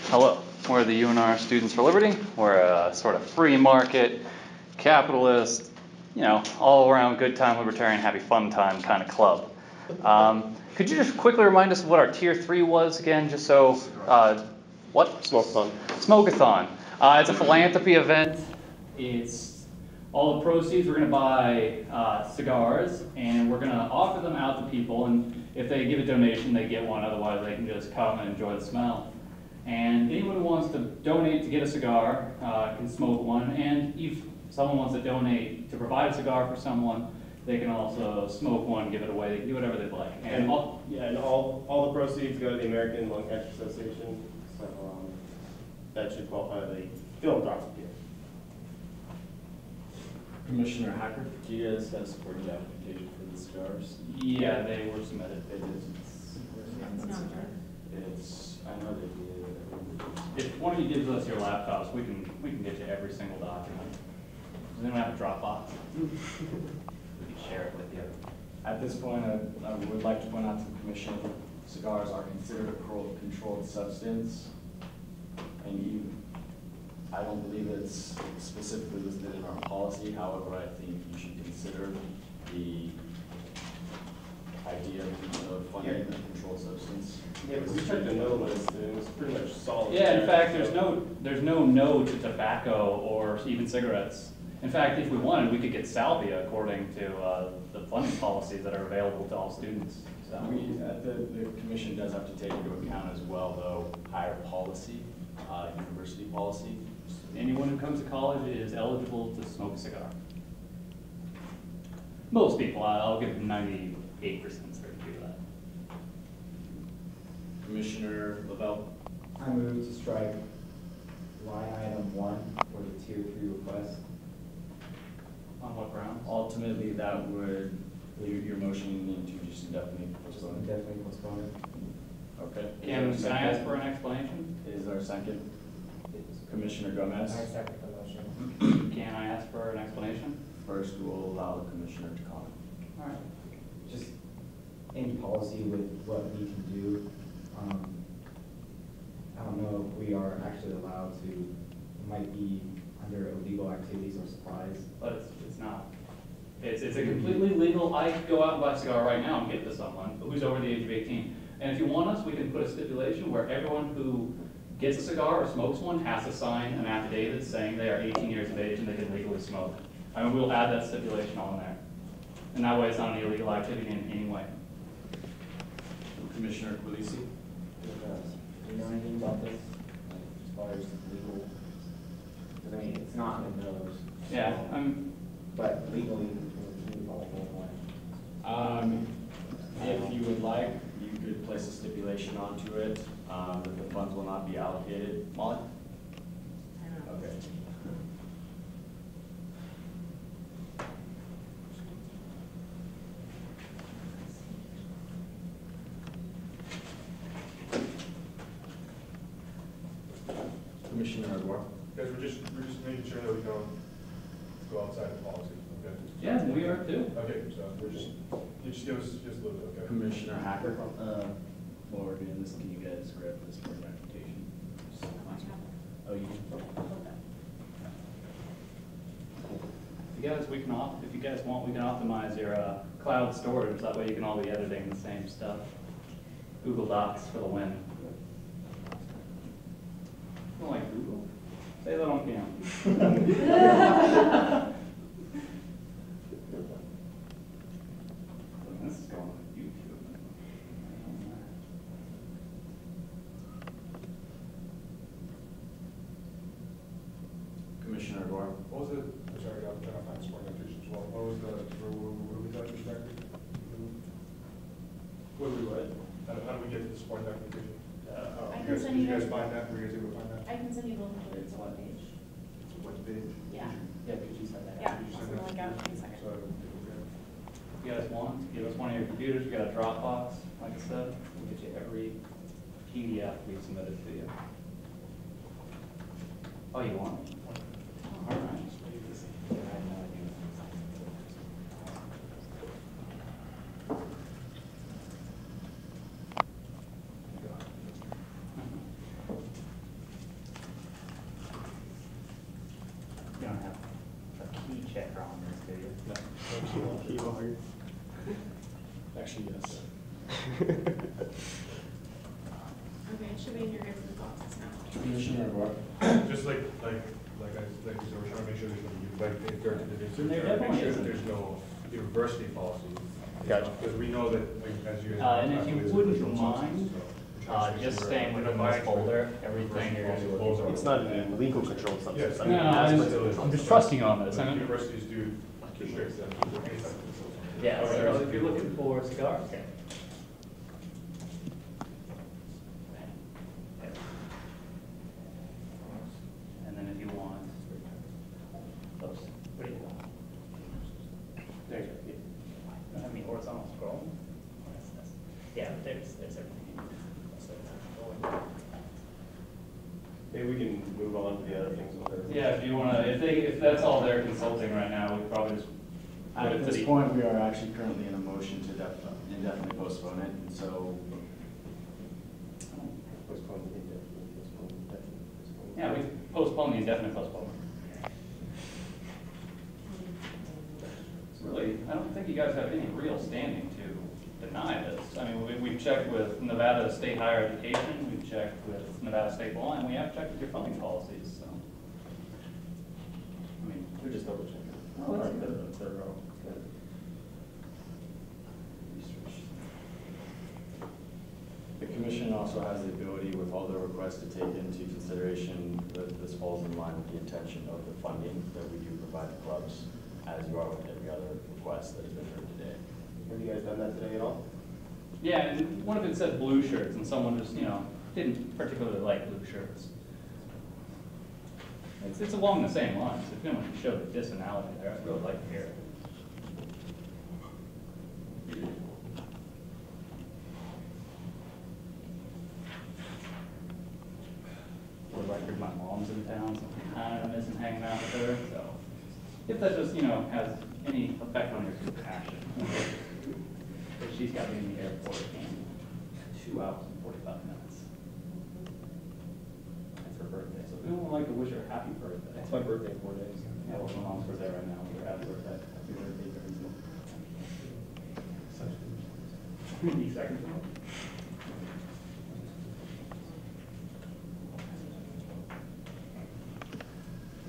Hello, we're the UNR Students for Liberty. We're a sort of free market, capitalist, all around good time, libertarian, happy fun time kind of club. Could you just quickly remind us what our tier 3 was again, just so, what? Smoke-a-thon. Smoke-a-thon. It's a philanthropy event. It's all the proceeds, we're going to buy cigars, and we're going to offer them out to people, and if they give a donation, they get one, otherwise they can just come and enjoy the smell. And anyone who wants to donate to get a cigar can smoke one, and if someone wants to donate to provide a cigar for someone, they can also smoke one, give it away, they can do whatever they'd like. And all the proceeds go to the American Lung Cancer Association, so that should qualify the philanthropic gift. Commissioner Hacker, do you guys have supported the application for the cigars? Yeah, they were submitted. I know they did. If one of you gives us your laptops, we can get you every single document. Does anyone have a Dropbox? We can share it with you. At this point, I would like to point out to the Commission, cigars are considered a controlled substance, and I don't believe it's specifically listed in our policy. However, I think you should consider the idea of funding a controlled substance. Yeah, but we checked the no list, and it's pretty much solid. Yeah, in fact, there's no no to tobacco or even cigarettes. In fact, if we wanted, we could get salvia according to the funding policies that are available to all students. So. The Commission does have to take into account as well, though, higher policy, university policy. Anyone who comes to college is eligible to smoke a cigar. Most people, I'll give 98% certainty of that. Commissioner Lavelle. I move to strike line item 1 for the tier 3 request. On what grounds? Ultimately, that would, your motion need to just indefinitely postpone it. Definitely postpone it. Okay. Can I ask for an explanation? Is there a second? Commissioner Gomez. I second the motion. Can I ask for an explanation? First, we'll allow the commissioner to comment. All right. Just in policy with what we can do, I don't know if we are actually allowed to, it might be under illegal activities or supplies. But it's not. It's a completely legal, I could go out and buy a cigar right now and give it to someone who's over the age of 18. And if you want us, we can put a stipulation where everyone who gets a cigar or smokes one has to sign an affidavit saying they are 18 years of age and they can legally smoke. I mean, we'll add that stipulation on there. And that way it's not an illegal activity in any way. Commissioner Quilisi. Do you know anything about this? Like, as far as legal? Because I mean, it's not in the nose. Yeah. But legally, it's involved in one. If you would like, you could place a stipulation onto it that the funds will not be allocated. Molly? Okay. Commissioner Edouard. Guys, we're just making sure that we don't go outside the policy. Okay. Yeah, we are too. Okay, so you just give us just a little bit, okay? Commissioner Hacker. While we're doing this, can you guys grab this for documentation? Oh, you can. If you guys want, we can optimize your cloud storage. That way you can all be editing the same stuff. Google Docs for the win. I don't like Google. Say that on camera. This is going on YouTube. Commissioner Edouard. What was it? I'm sorry, I'm trying to find sport nutrition as well. What was what we got distracted? What do we write? How do we get to the sport nutrition? Did you guys find that? Were you guys able to find that? I can send you both of them to one page. What page? Yeah. Yeah, could you send that Yeah, out? Did you I'll send send the that? link out in a second. So, okay. You guys want, give us one of your computers, we got a Dropbox, like I said, we'll get you every PDF we submitted to you. Oh, you want it? All right. Okay, it should be in your guys' boxes now. Commissioner Rohr? Just like you said, we're trying to make sure there's no, like, if there's, And there trying to make definitely sure isn't. that there's no university policy. Gotcha. Because we know that, like, as you. And if you there's wouldn't controlled mind, substances, so we're trying to make just sure staying we're within abiding this folder, with everything you're university gonna policy. do. It's not an illegal controlled substance. Yes. I No, mean, no, that's what I'm just trusting you on this. The I mean, universities do restrict them to any substance. yeah, Okay. so if you're looking for cigars. And then if you want those, what do you want? There you go. Yeah. I mean, horizontal scroll. Yeah, but there's everything. So it's Maybe we can move on to the other things. yeah, if you wanna, if that's all they're consulting right now, we probably just put it At to this the. point, we are actually currently in a motion to indefinitely postpone it, and so Postpone the indefinite, postpone the indefinite, postpone the Yeah, we postpone the indefinite postponement. It's really, I don't think you guys have any real standing to deny this. I mean, we've checked with Nevada State Higher Education, we've checked with Nevada State Law, and we have checked with your funding policies, so. I mean, We're just double checking. Oh, that's Alright, good. thorough. Good. the commission also has the ability, with all the requests, to take into consideration that this falls in line with the intention of the funding that we do provide the clubs, as you are with every other request that has been heard today. Have you guys done that today at all? yeah, and one of it said blue shirts, and someone just, didn't particularly like blue shirts. It's along the same lines. If anyone can show the disanalogy there, I'd really like to hear it. For the record, my mom's in town, so I'm kind of missing hanging out with her, so. If that just, has any effect on your compassion. But she's got me in the airport in 2 hours and 45 minutes. It's her birthday, so if anyone would like to wish her happy birthday. It's my birthday in 4 days. Yeah, well, my mom's birthday right now, so happy birthday. Happy birthday, Thursday. Any seconds?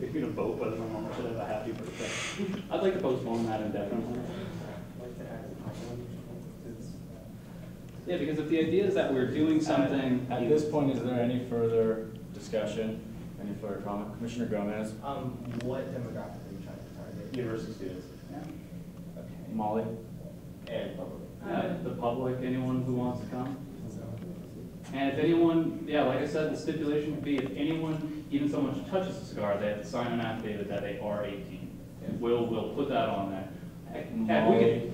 If you're gonna vote whether my mom should have a happy birthday. I'd like to postpone that indefinitely. Yeah, because if the idea is that we're doing something. At this point, is there any further discussion, any further comment? Commissioner Gomez? What demographic are you trying to target? University students Yeah. Molly? and public. The public, anyone who wants to come. And if anyone, yeah, like I said, the stipulation would be if anyone, even someone who touches a cigar, they have to sign an affidavit that they are 18. We'll put that on there. Heck,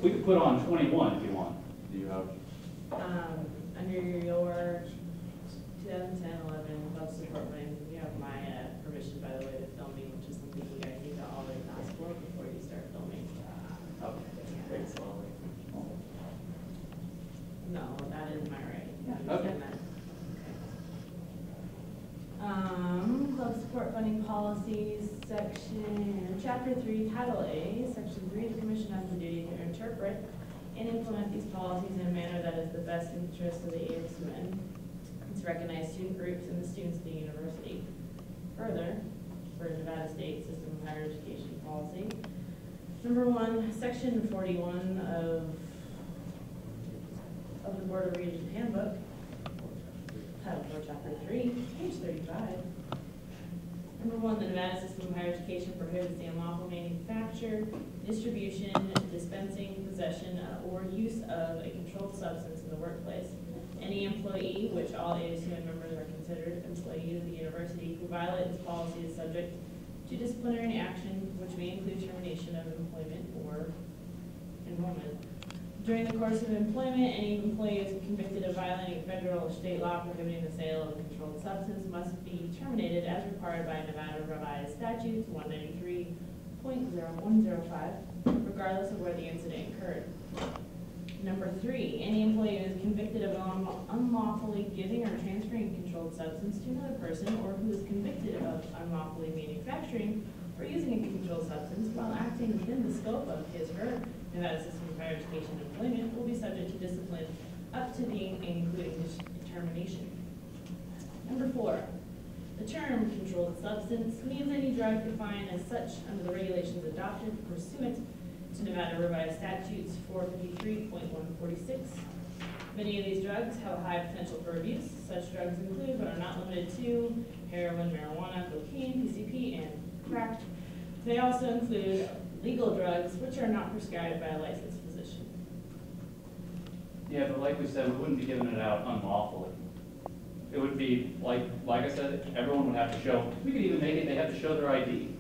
we could put on 21 if you want. Do you have? Under your 2010-11 club support plan, you have my permission, by the way, to filming, which is something you guys need to always ask for before you start filming. Okay. Very slowly. No, that is my right. Yeah, You okay. understand that? Club support funding policies, chapter 3, title A, section 3, the commission has the duty to interpret and implement these policies in a manner that is the best interest of the ASUN. It's recognized student groups and the students of the university. Further, for Nevada State System of Higher Education policy, number 1, section 41 of the Board of Regents Handbook, Title 4, Chapter 3, page 35. Number 1, the Nevada System of Higher Education prohibits the unlawful manufacture, distribution, dispensing, possession, or use of a controlled substance in the workplace. Any employee, which all ASUN members are considered employees of the university, who violate this policy is subject to disciplinary action, which may include termination of employment or enrollment. During the course of employment, any employee is convicted of violating federal or state law prohibiting the sale of a controlled substance must be terminated as required by Nevada Revised Statutes 193.0105, regardless of where the incident occurred. Number 3, any employee who is convicted of unlawfully giving or transferring a controlled substance to another person, or who is convicted of unlawfully manufacturing or using a controlled substance while acting within the scope of his or her Nevada System of Higher Education employment will be subject to discipline up to, being, and including determination. Number 4, the term controlled substance means any drug defined as such under the regulations adopted pursuant to Nevada Revised Statutes 453.146. Many of these drugs have a high potential for abuse. Such drugs include, but are not limited to, heroin, marijuana, cocaine, PCP, and crack. They also include legal drugs which are not prescribed by a licensed physician. Yeah, but like we said, we wouldn't be giving it out unlawfully. It would be, like I said, everyone would have to show, we could even make it, they have to show their ID.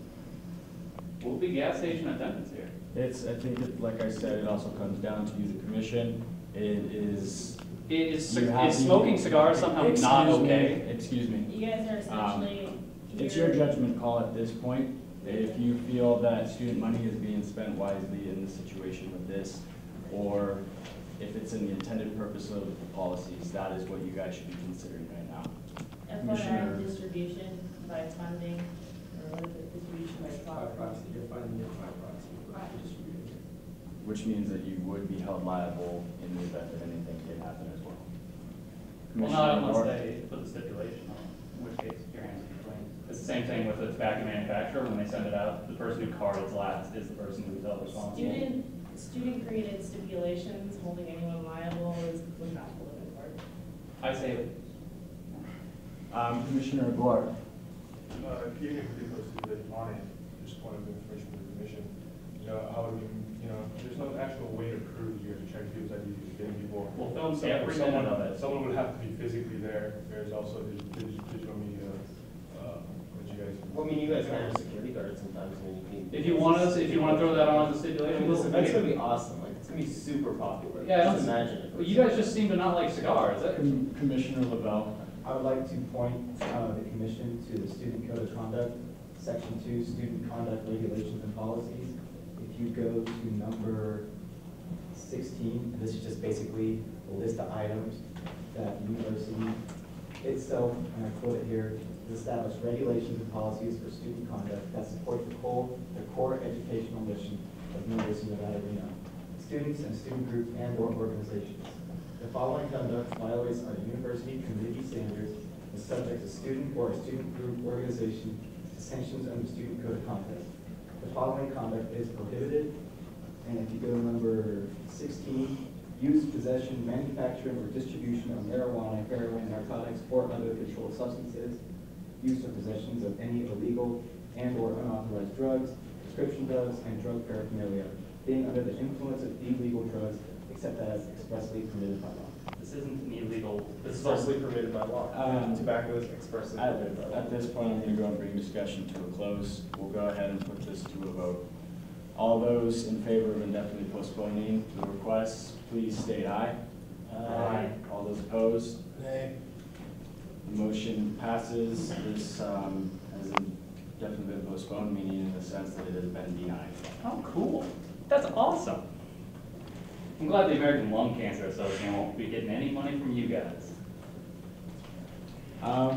We'll be gas station attendants here. I think that, like I said, it also comes down to the commission. Is smoking cigars somehow not okay? Excuse me. You guys are essentially... It's your judgment call at this point. If you feel that student money is being spent wisely in the situation with this, or if it's in the intended purpose of the policies, that is what you guys should be considering right now. FYI, distribution by funding, or what is it, distribution by proxy. You're funding it by proxy, distributing it. Which means that you would be held liable in the event that anything did happen as well. Well, not unless they put the stipulation on, in which case your hands are clean. It's the same thing with the tobacco manufacturer. When they send it out, the person who cards last is the person who is held responsible. Student-created stipulations holding anyone liable would not hold in court. I say it. Commissioner Gore. Even if we did those stipulations on it, just point of information to the commission, how would we, there's no actual way to prove you have to check people's IDs, getting people. We'll film every minute of it. Someone would have to be physically there. There's also digital media that you guys. Well, I mean, you guys can have security guards sometimes when you need. If you want to throw that on as a stipulation, Listen, that's gonna be awesome. Like, it's gonna be super popular. Yeah, just imagine it. Well, you guys just seem to not like cigars. Commissioner Lavelle. I would like to point the commission to the Student Code of Conduct, Section 2, Student Conduct Regulations and Policies. If you go to number 16, and this is just basically a list of items that the university itself, and I quote it here, establish regulations and policies for student conduct that support the core educational mission of the University of Nevada, Reno, students and student groups and/or organizations. The following conduct violates our university community standards and is subject to student or a student group organization to sanctions under the Student Code of Conduct. The following conduct is prohibited, and if you go to number 16, use, possession, manufacturing, or distribution of marijuana, heroin, narcotics, or other controlled substances, use or possessions of any illegal and/or unauthorized drugs, prescription drugs, and drug paraphernalia, being under the influence of illegal drugs, except as expressly permitted by law. This isn't an illegal. This is also permitted by law. Tobacco is expressly permitted by law. At this point, I'm going to go and bring discussion to a close. We'll go ahead and put this to a vote. All those in favor of indefinitely postponing the request, please state aye. Aye. All those opposed? Nay. The motion passes. This has indefinitely been postponed, meaning in the sense that it has been denied. Oh, cool. That's awesome. I'm glad the American Lung Cancer Association won't be getting any money from you guys.